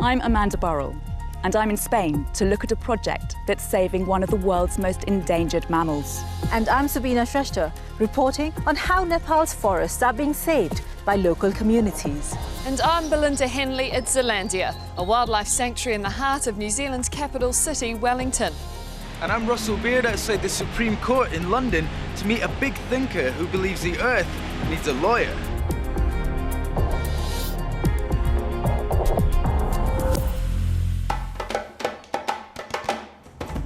I'm Amanda Burrell, and I'm in Spain to look at a project that's saving one of the world's most endangered mammals. And I'm Sabina Shrestha, reporting on how Nepal's forests are being saved by local communities. And I'm Belinda Henley at Zealandia, a wildlife sanctuary in the heart of New Zealand's capital city, Wellington. And I'm Russell Beard outside the Supreme Court in London to meet a big thinker who believes the Earth needs a lawyer.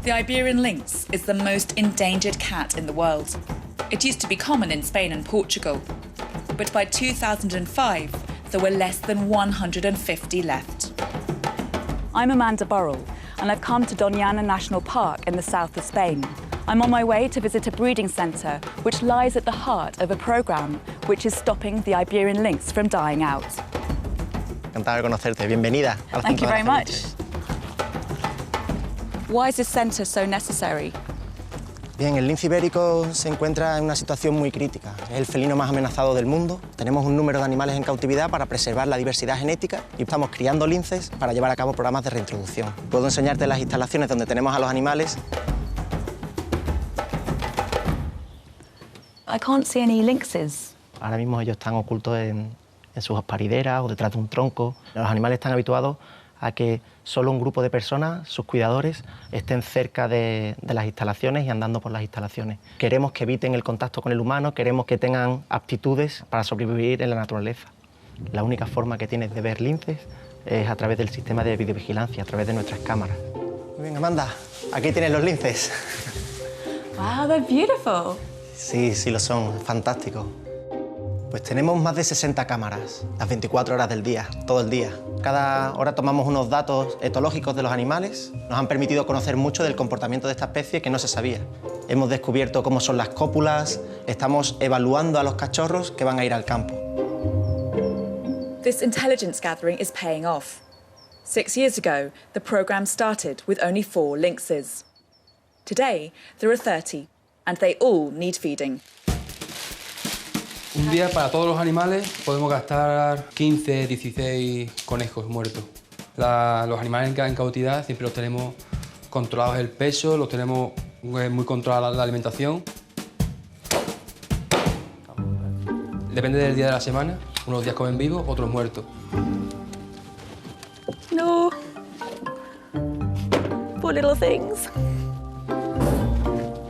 The Iberian Lynx is the most endangered cat in the world. It used to be common in Spain and Portugal, but by 2005, there were less than 150 left. I'm Amanda Burrell, and I've come to Doñana National Park in the south of Spain. I'm on my way to visit a breeding centre which lies at the heart of a programme which is stopping the Iberian lynx from dying out. Encantada de conocerte. Bienvenida. Thank you very much. Why is this centre so necessary? Bien, el lince ibérico se encuentra en una situación muy crítica. Es el felino más amenazado del mundo. Tenemos un número de animales en cautividad para preservar la diversidad genética y estamos criando linces para llevar a cabo programas de reintroducción. Puedo enseñarte las instalaciones donde tenemos a los animales. I can't see any lynxes. Ahora mismo ellos están ocultos en sus parideras o detrás de un tronco. Los animales están habituados a que solo un grupo de personas, sus cuidadores, estén cerca de las instalaciones y andando por las instalaciones. Queremos que eviten el contacto con el humano, queremos que tengan aptitudes para sobrevivir en la naturaleza. La única forma que tienes de ver linces es a través del sistema de videovigilancia, a través de nuestras cámaras. Muy bien, Amanda, aquí tienes los linces. Wow, they're beautiful. Sí, sí lo son, fantásticos. Pues tenemos más de 60 cámaras, las 24 horas del día, todo el día. Cada hora tomamos unos datos etológicos de los animales. Nos han permitido conocer mucho del comportamiento de esta especie que no se sabía. Hemos descubierto cómo son las cópulas, estamos evaluando a los cachorros que van a ir al campo. This intelligence gathering is paying off. 6 years ago, the programme started with only 4 lynxes. Today, there are 30, and they all need feeding. Un día para todos los animales podemos gastar 15, 16 conejos muertos. Los animales en cautividad siempre los tenemos controlados el peso, los tenemos muy controlada la alimentación. Depende del día de la semana, unos días comen vivos, otros muertos. No. Poor little things.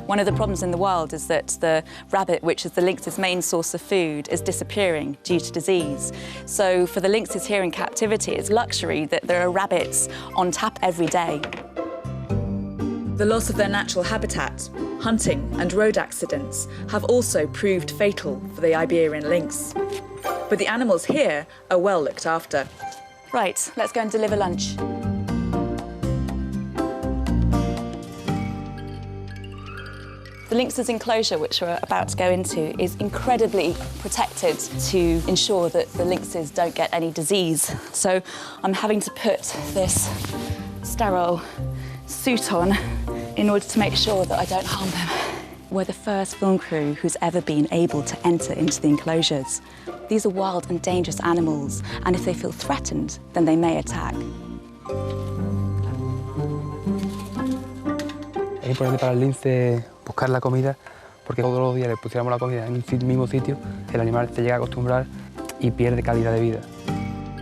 One of the problems in the world is that the rabbit, which is the lynx's main source of food, is disappearing due to disease. So for the lynxes here in captivity, it's luxury that there are rabbits on tap every day. The loss of their natural habitat, hunting and road accidents have also proved fatal for the Iberian lynx. But the animals here are well looked after. Right, let's go and deliver lunch. The lynx's enclosure, which we're about to go into, is incredibly protected to ensure that the lynxes don't get any disease. So I'm having to put this sterile suit on in order to make sure that I don't harm them. We're the first film crew who's ever been able to enter into the enclosures. These are wild and dangerous animals, and if they feel threatened, then they may attack. Es importante para el lince buscar la comida, porque todos los días le pusiéramos la comida en un mismo sitio, el animal se llega a acostumbrar y pierde calidad de vida.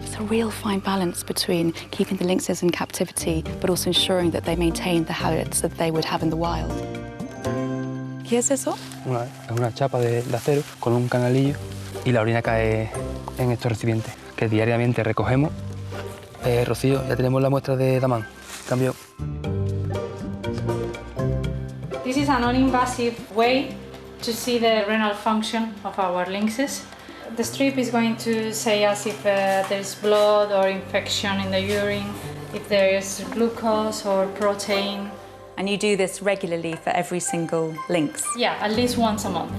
It's a real fine balance between keeping the lynxes in captivity, but also ensuring that they maintain the habits that they would have in the wild. ¿Qué es eso? Es una chapa de acero con un canalillo y la orina cae en estos recipientes que diariamente recogemos. Rocío, ya tenemos la muestra de Damán. Cambio. This is a non-invasive way to see the renal function of our lynxes. The strip is going to say us if there's blood or infection in the urine, if there is glucose or protein. And you do this regularly for every single lynx? Yeah, at least once a month.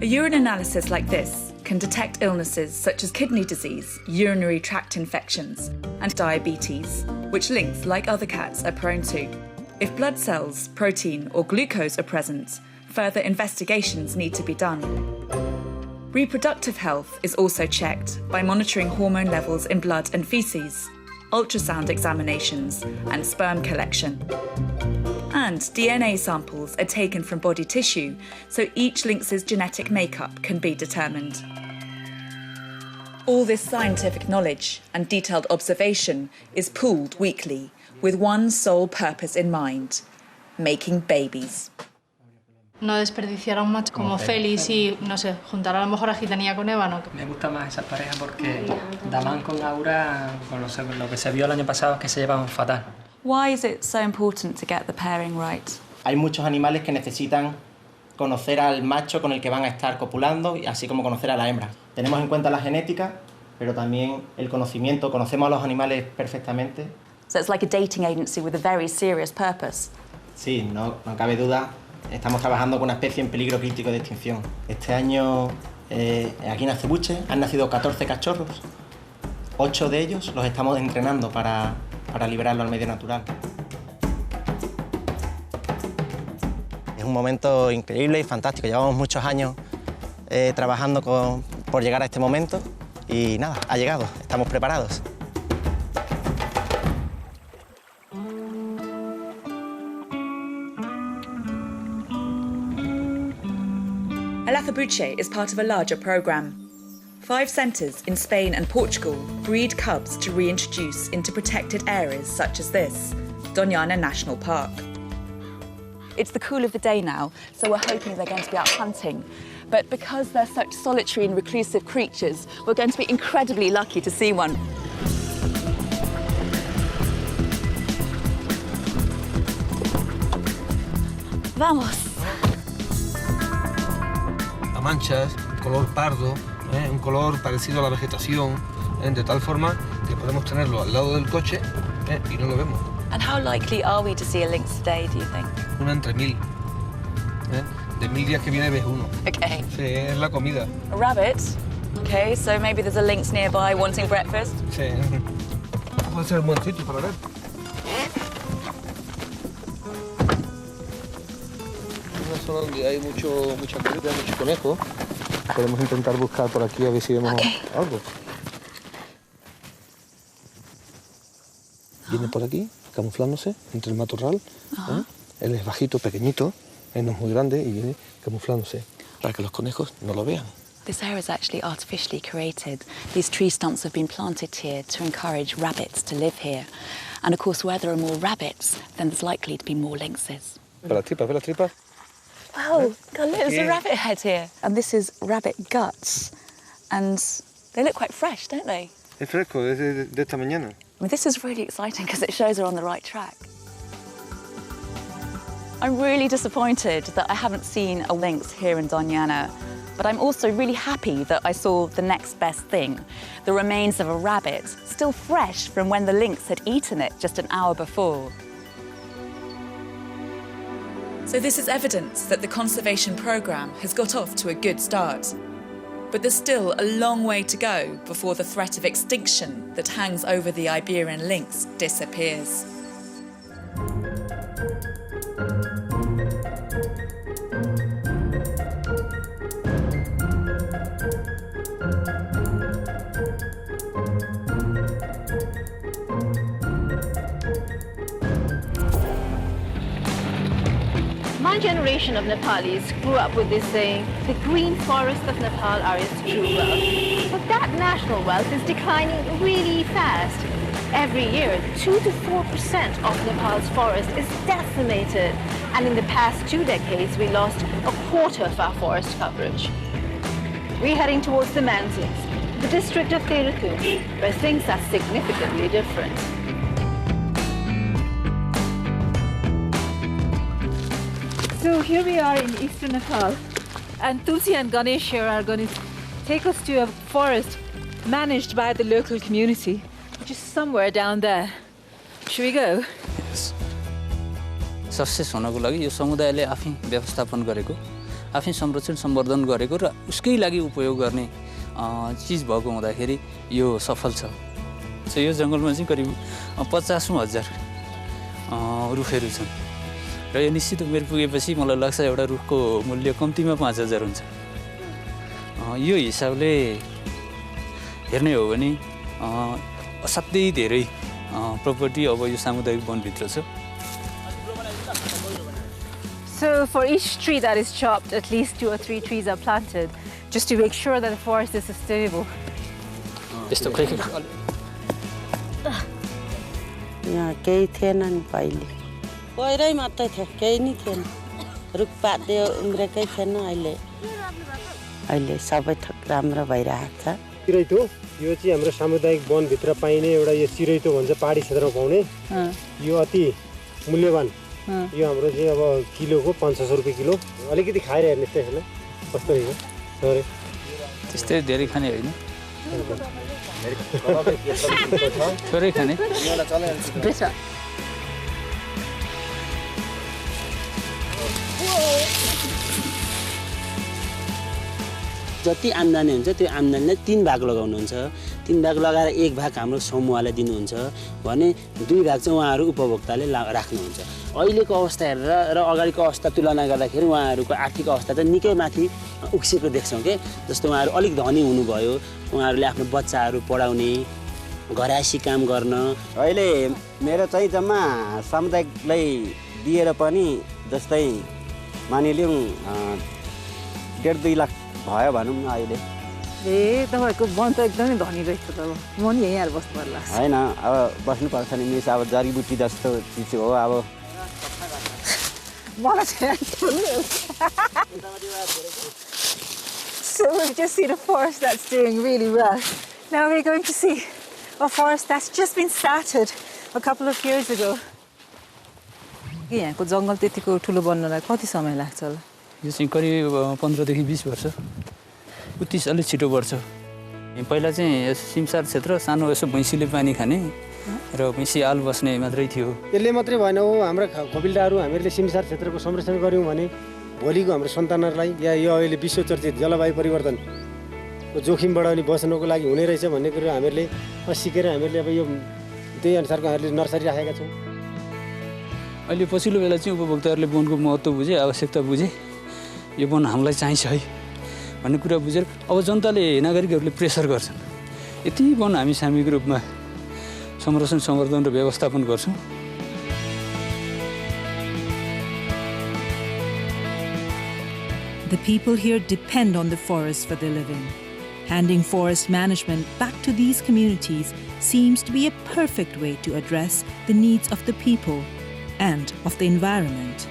A urine analysis like this can detect illnesses such as kidney disease, urinary tract infections, and diabetes, which lynx, like other cats, are prone to. If blood cells, protein, or glucose are present, further investigations need to be done. Reproductive health is also checked by monitoring hormone levels in blood and feces. ultrasound examinations, and sperm collection. And DNA samples are taken from body tissue, so each lynx's genetic makeup can be determined. All this scientific knowledge and detailed observation is pooled weekly, with one sole purpose in mind: making babies. No desperdiciar a un macho como Félix y, no sé, juntar a lo mejor a Gitanilla con Ébano. Me gusta más esa pareja porque Damán con Aura, con lo que se vio el año pasado es que se llevan fatal. Why is it so important to get the pairing right? Hay muchos animales que necesitan conocer al macho con el que van a estar copulando, así como conocer a la hembra. Tenemos en cuenta la genética, pero también el conocimiento. Conocemos a los animales perfectamente. So it's like a dating agency with a very serious purpose. Sí, no cabe duda. Estamos trabajando con una especie en peligro crítico de extinción. Este año, aquí en Acebuche, han nacido 14 cachorros. 8 de ellos los estamos entrenando para liberarlo al medio natural. Es un momento increíble y fantástico. Llevamos muchos años trabajando por llegar a este momento y nada, ha llegado. Estamos preparados. El Acebuche is part of a larger programme. 5 centres in Spain and Portugal breed cubs to reintroduce into protected areas such as this, Doñana National Park. It's the cool of the day now, so we're hoping they're going to be out hunting. But because they're such solitary and reclusive creatures, we're going to be incredibly lucky to see one. Vamos. A manchas, color pardo, un color parecido a la vegetación, de tal forma que podemos tenerlo al lado del coche y no lo vemos. And how likely are we to see a lynx today, do you think? Una entre 1000. De 1000 días que viene ves uno. Okay. Sí, es la comida. A rabbit? Okay, so maybe there's a lynx nearby wanting breakfast? Sí. Puede ser un buen sitio para ver. Una zona donde hay mucha comida, mucho conejo. Podemos intentar buscar por aquí a ver si vemos algo. Viene por aquí, camuflándose entre el matorral. Él es bajito, pequeñito, él no es muy grande y viene camuflándose para que los conejos no lo vean. This area is actually artificially created. These tree stumps have been planted here to encourage rabbits to live here. And of course, where there are more rabbits, then there's likely to be more lynxes. Ve las tripas. Wow, God, look, there's a rabbit head here. And this is rabbit guts. And they look quite fresh, don't they? Es fresco, es de esta mañana. I mean, this is really exciting because it shows we're on the right track. I'm really disappointed that I haven't seen a lynx here in Doñana, but I'm also really happy that I saw the next best thing, the remains of a rabbit, still fresh from when the lynx had eaten it just an hour before. So this is evidence that the conservation programme has got off to a good start. But there's still a long way to go before the threat of extinction that hangs over the Iberian lynx disappears. My generation of Nepalis grew up with this saying, the green forests of Nepal are its true wealth. But that national wealth is declining really fast. Every year, 2 to 4% of Nepal's forest is decimated. And in the past 2 decades, we lost a quarter of our forest coverage. We're heading towards the mountains, the district of Telugu, where things are significantly different. So here we are in eastern Nepal, and Tulsi and Ganesh here are going to take us to a forest managed by the local community, which is somewhere down there. Should we go? Yes. Success हुनको लागि यो समुदायले आफै व्यवस्थापन गरेको, आफै संरक्षण सम्वर्धन गरेको र उसकै लागि उपयोग गर्ने चीज भएको हुँदाखेरि यो सफल छ। सो यो जंगलमा चाहिँ करिब 50,000 रुखहरू छन्। र यो निश्चित उमेर पुगेपछि मलाई लाग्छ एउटा रुखको मूल्य कम्तीमा 5,000 हुन्छ। यो हिसाबले हेर्ने हो भने असाध्यै धेरै प्रपर्टी अब यो सामुदायिक वनभित्र छ। So for each tree that is chopped, at least 2 or 3 trees are planted, just to make sure that the forest is sustainable. यहाँ केही थिएन नि पहिले पहिरै मात्रै थियो केही नि थिएन रुखपात यो उम्रेकै थिएन अहिले सबै थोक राम्रो भइरहेको छ चिरैतो यो चाहिँ हाम्रो सामुदायिक वनभित्र पाइने एउटा यो चिरैतो भन्छ पहाडी क्षेत्रमा पाउने यो अति मूल्यवान यो हाम्रो चाहिँ अब किलोको 500 रुपैयाँ किलो अलिकति खाएर हेर्नुहोस् त्यसलाई कस्तो रहेछ सरे त्यस्तै धेरै खाने होइन थोरै खाने जति आम्दानी हुन्छ त्यो आम्दानीलाई 3 भाग लगाउनुहुन्छ 3 भाग लगाएर 1 भाग हाम्रो समूहलाई दिनुहुन्छ भने 2 भाग चाहिँ उहाँहरू उपभोक्ताले राख्नुहुन्छ अहिलेको अवस्था हेरेर र अगाडिको अवस्था तुलना गर्दाखेरि उहाँहरूको आर्थिक अवस्था चाहिँ निकै माथि उक्सेको देख्छौँ के जस्तो उहाँहरू अलिक धनी हुनुभयो उहाँहरूले आफ्नो बच्चाहरू पढाउने घरायसी काम गर्न अहिले मेरो चाहिँ जम्मा सामुदायिकलाई दिएर पनि जस्तै मानिलिउँ 1.5-2 लाख भयो भनौँ न अहिले ए तपाईहरुको वन त एकदमै धनी रहेछ त म नि यही आएर बस्नु पर्ला हैन अब बस्नुपर्छ नि मिस अब जडीबुटी जस्तो चिज हो अब मलाई चाहिँ So we've just seen a forest that's doing really well. Now we're going to see a forest that's just been started a couple of years ago. यहाँको जंगल त्यतिको ठुलो बन्नलाई कति समय लाग्छ होला? यो चाहिँ करिब 15 देखि 20 वर्ष। उति अलि छिटो बढ्छ। पहिला चाहिँ सिमसार क्षेत्र सानो यसो भैँसीले पानी खाने र भैँसी आल बस्ने मात्रै थियो। यसले मात्रै भएन हो हाम्रो कपिलदाहरू हामीले सिमसार क्षेत्रको संरक्षण गर्यौं भने भोलिको हाम्रो सन्तानहरुलाई या यो अहिले विश्व चर्चित जलवायु परिवर्तनको जोखिमबाट अनि बच्नको लागि हुने रहेछ भन्ने कुरा हामीले सिकेर हामीले अब यो त्यही अनुसारको हामीले नर्सरी राखेका छौं। अहिले पछिल्लो बेला चाहिँ उपभोक्ताहरूले वनको महत्त्व बुझे आवश्यकता बुझे यो वन हामीलाई चाहिन्छ है भन्ने कुरा बुझेर अब जनताले नागरिकहरूले प्रेसर गर्छन् यति वन हामी सामूहिक रूपमा संरक्षण संवर्धन र व्यवस्थापन गर्छौं। The people here depend on the forest for their living. Handing forest management back to these communities seems to be a perfect way to address the needs of the people and of the environment.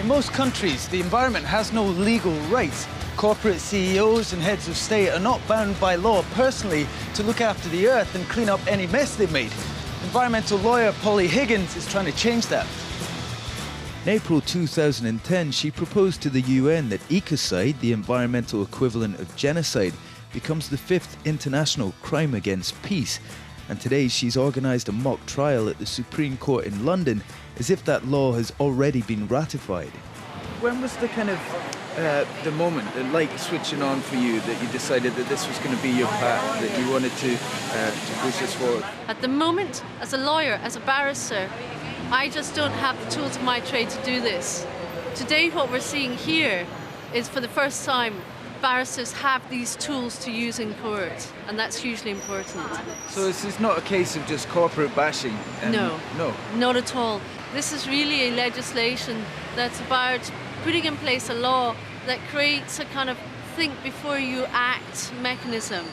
In most countries, the environment has no legal rights. Corporate CEOs and heads of state are not bound by law personally to look after the earth and clean up any mess they've made. Environmental lawyer Polly Higgins is trying to change that. In April 2010, she proposed to the UN that ecocide, the environmental equivalent of genocide, becomes the 5th international crime against peace. And today she's organised a mock trial at the Supreme Court in London, as if that law has already been ratified. When was the kind of the moment, the light switching on for you that you decided that this was going to be your path, that you wanted to push this forward? At the moment, as a lawyer, as a barrister, I just don't have the tools of my trade to do this. Today what we're seeing here is for the first time barristers have these tools to use in court, and that's hugely important. So this is not a case of just corporate bashing? No. No? Not at all. This is really a legislation that's about putting in place a law that creates a kind of think before you act mechanism.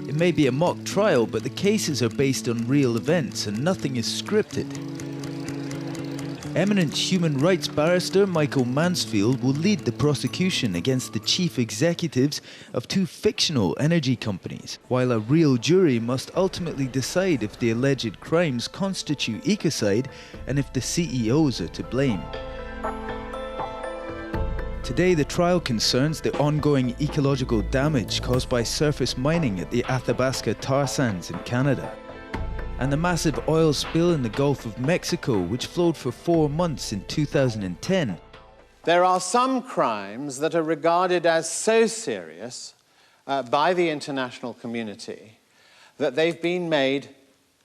It may be a mock trial, but the cases are based on real events and nothing is scripted. Eminent human rights barrister Michael Mansfield will lead the prosecution against the chief executives of 2 fictional energy companies, while a real jury must ultimately decide if the alleged crimes constitute ecocide and if the CEOs are to blame. Today, the trial concerns the ongoing ecological damage caused by surface mining at the Athabasca tar sands in Canada, and the massive oil spill in the Gulf of Mexico, which flowed for 4 months in 2010. There are some crimes that are regarded as so serious by the international community that they've been made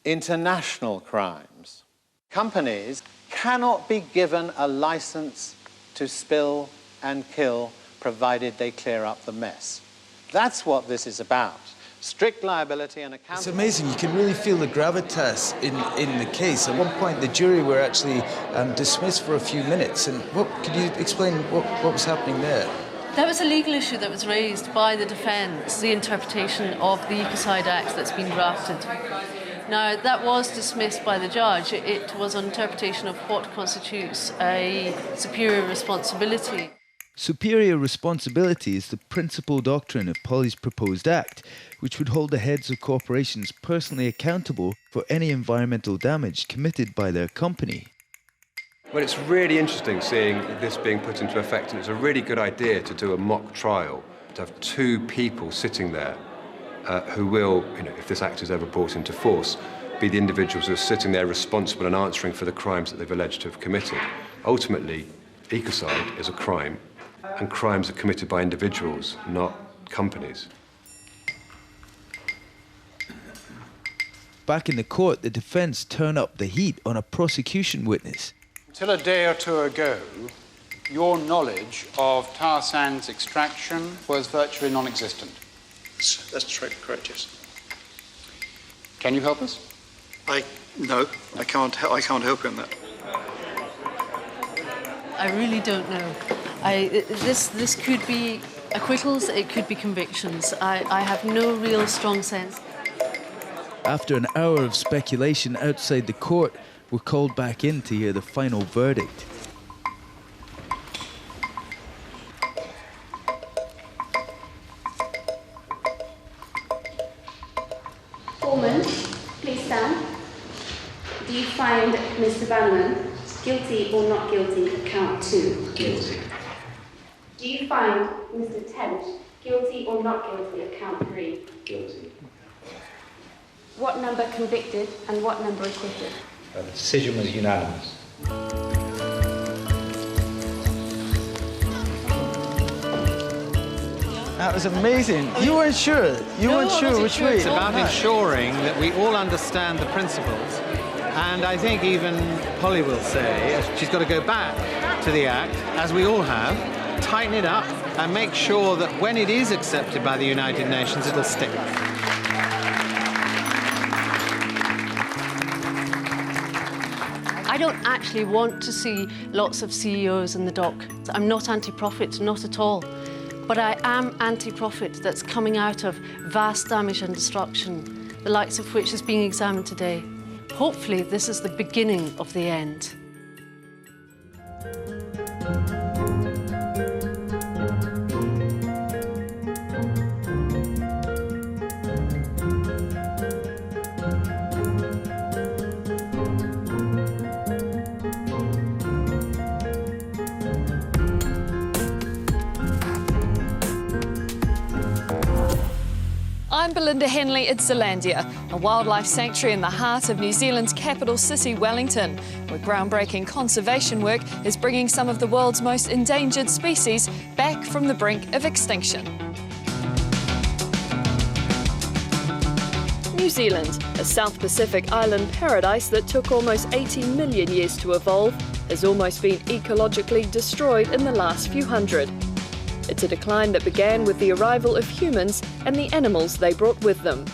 international crimes. Companies cannot be given a license to spill and kill, provided they clear up the mess. That's what this is about. Strict liability and accountability. It's amazing. You can really feel the gravitas in the case. At one point, the jury were actually dismissed for a few minutes. And could you explain what was happening there? That was a legal issue that was raised by the defence, the interpretation of the Ecocide Act that's been drafted. Now, that was dismissed by the judge. It was an interpretation of what constitutes a superior responsibility. Superior responsibility is the principal doctrine of Polly's proposed act, which would hold the heads of corporations personally accountable for any environmental damage committed by their company. Well, it's really interesting seeing this being put into effect, and it's a really good idea to do a mock trial, to have 2 people sitting there who will, if this act is ever brought into force, be the individuals who are sitting there responsible and answering for the crimes that they've alleged to have committed. Ultimately, ecocide is a crime, and crimes are committed by individuals, not companies. Back in the court, the defence turn up the heat on a prosecution witness. Until a day or 2 ago, your knowledge of tar sands extraction was virtually non-existent. That's correct, yes. Can you help us? No, I can't help you on that. I really don't know. This could be acquittals, it could be convictions. I have no real strong sense. After an hour of speculation outside the court, we're called back in to hear the final verdict. Foreman, please stand. Do you find Mr. Bannerman guilty or not guilty of count 2? Guilty. Do you find Mr. Tent guilty or not guilty of count 3? Guilty. What number convicted and what number acquitted? The decision was unanimous. That was amazing. You weren't sure. You weren't sure which way. It's about ensuring that we all understand the principles. And I think even Polly will say she's got to go back to the Act, as we all have, tighten it up, and make sure that when it is accepted by the United Nations, it'll stick. I don't actually want to see lots of CEOs in the dock. I'm not anti-profit, not at all. But I am anti-profit that's coming out of vast damage and destruction, the likes of which is being examined today. Hopefully, this is the beginning of the end. I'm Belinda Henley at Zealandia, a wildlife sanctuary in the heart of New Zealand's capital city, Wellington, where groundbreaking conservation work is bringing some of the world's most endangered species back from the brink of extinction. New Zealand, a South Pacific island paradise that took almost 80 million years to evolve, has almost been ecologically destroyed in the last few hundred. It's a decline that began with the arrival of humans and the animals they brought with them.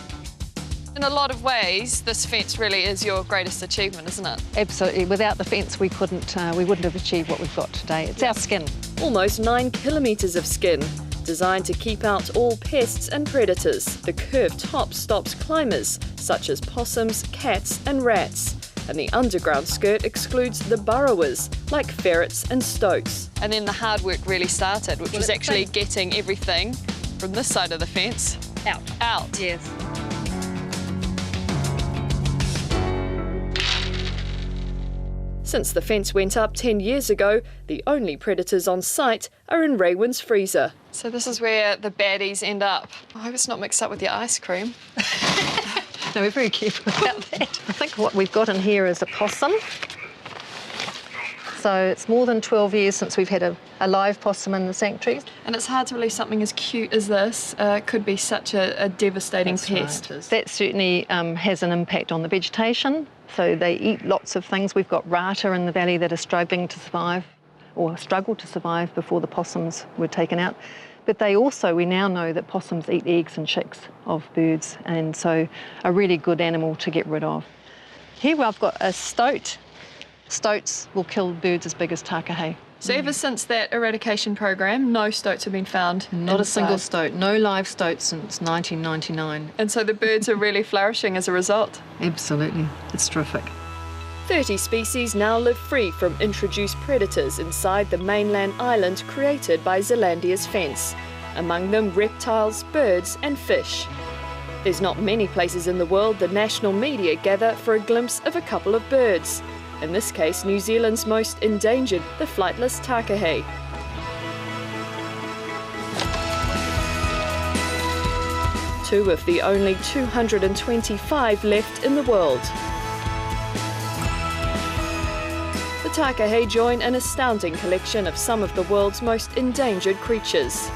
In a lot of ways, this fence really is your greatest achievement, isn't it? Absolutely. Without the fence, we wouldn't have achieved what we've got today. It's our skin. Almost 9 kilometres of skin, designed to keep out all pests and predators. The curved top stops climbers, such as possums, cats and rats. And the underground skirt excludes the burrowers, like ferrets and stoats. And then the hard work really started, which was actually getting everything from this side of the fence out. Yes. Since the fence went up 10 years ago, the only predators on site are in Raywin's freezer. So this is where the baddies end up. I hope it's not mixed up with your ice cream. No, we're very careful about that. I think what we've got in here is a possum. So it's more than 12 years since we've had a live possum in the sanctuary. And it's hard to believe something as cute as this could be such a devastating pest. Right. That certainly has an impact on the vegetation. So they eat lots of things. We've got rata in the valley that are struggling to survive, or struggled to survive before the possums were taken out. But they also, we now know that possums eat eggs and chicks of birds, and so a really good animal to get rid of. Here I've got a stoat. Stoats will kill birds as big as takahe. So ever since that eradication program, no stoats have been found? Not a single stoat. No live stoats since 1999. And so the birds are really flourishing as a result? Absolutely. It's terrific. 30 species now live free from introduced predators inside the mainland island created by Zealandia's fence. Among them reptiles, birds and fish. There's not many places in the world the national media gather for a glimpse of a couple of birds. In this case, New Zealand's most endangered, the flightless takahe. Two of the only 225 left in the world. The takahe join an astounding collection of some of the world's most endangered creatures.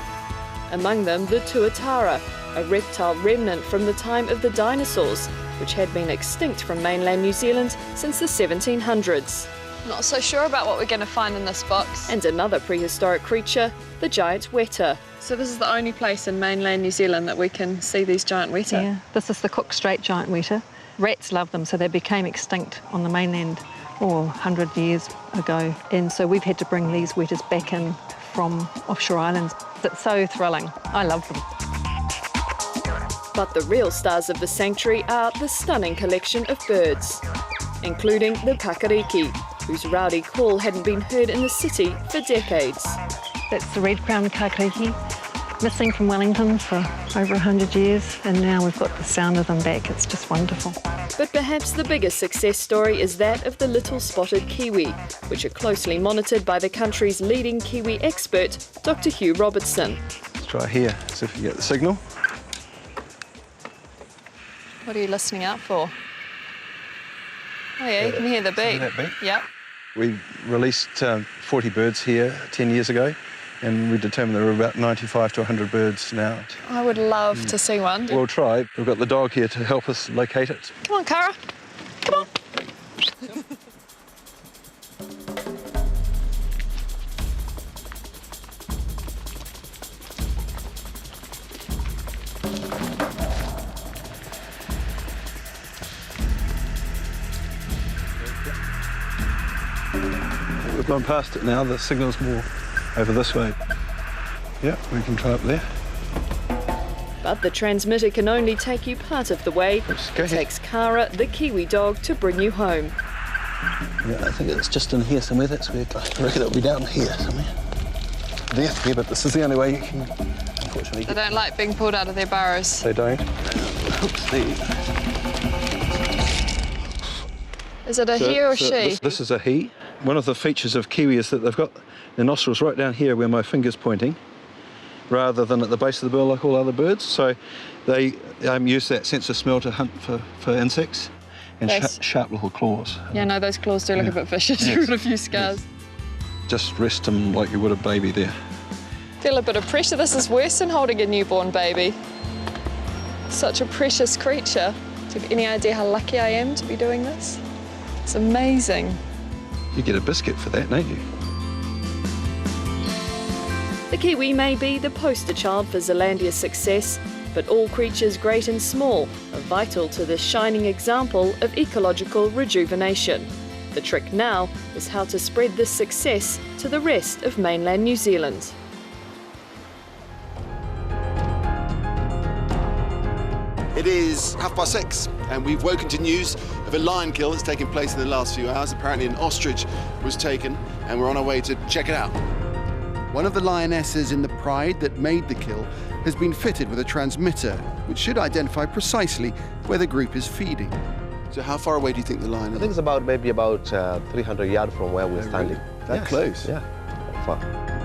Among them, the tuatara, a reptile remnant from the time of the dinosaurs, which had been extinct from mainland New Zealand since the 1700s. Not so sure about what we're going to find in this box. And another prehistoric creature, the giant weta. So this is the only place in mainland New Zealand that we can see these giant weta? Yeah, this is the Cook Strait giant weta. Rats love them, so they became extinct on the mainland 100 years ago. And so we've had to bring these wetas back in from offshore islands. It's so thrilling. I love them. But the real stars of the sanctuary are the stunning collection of birds, including the kakariki, whose rowdy call hadn't been heard in the city for decades. That's the red-crowned kakariki, missing from Wellington for over 100 years, and now we've got the sound of them back. It's just wonderful. But perhaps the biggest success story is that of the little spotted kiwi, which are closely monitored by the country's leading kiwi expert, Dr. Hugh Robertson. Let's try here, see if we get the signal. What are you listening out for? Oh yeah, you can hear the beat. That beat? Yep. We released 40 birds here 10 years ago, and we determined there were about 95 to 100 birds now. I would love to see one. We'll try. We've got the dog here to help us locate it. Come on, Cara. Come on. We've gone past it now. The signal's more over this way. Yeah, we can try up there. But the transmitter can only take you part of the way. It takes Cara, the kiwi dog, to bring you home. Yeah, I think it's just in here somewhere. That's where I reckon it'll be down here somewhere. There, but this is the only way you can, unfortunately. They don't like being pulled out of their burrows. They don't. Is it a he or a she? This is a he. One of the features of kiwi is that they've got their nostrils right down here where my finger's pointing, rather than at the base of the bill like all other birds. So they use that sense of smell to hunt for insects, and sharp little claws. Yeah, no, those claws do look a bit vicious. Yes. You've got a few scars. Just rest them like you would a baby there. Feel a bit of pressure. This is worse than holding a newborn baby. Such a precious creature. Do you have any idea how lucky I am to be doing this? It's amazing. You get a biscuit for that, don't you? The kiwi may be the poster child for Zealandia's success, but all creatures great and small are vital to this shining example of ecological rejuvenation. The trick now is how to spread this success to the rest of mainland New Zealand. It is 6:30 and we've woken to news of a lion kill that's taken place in the last few hours. Apparently an ostrich was taken and we're on our way to check it out. One of the lionesses in the pride that made the kill has been fitted with a transmitter which should identify precisely where the group is feeding. So how far away do you think the line is? I think it's maybe about 300 yards from where we're standing. That close? Yeah, that far.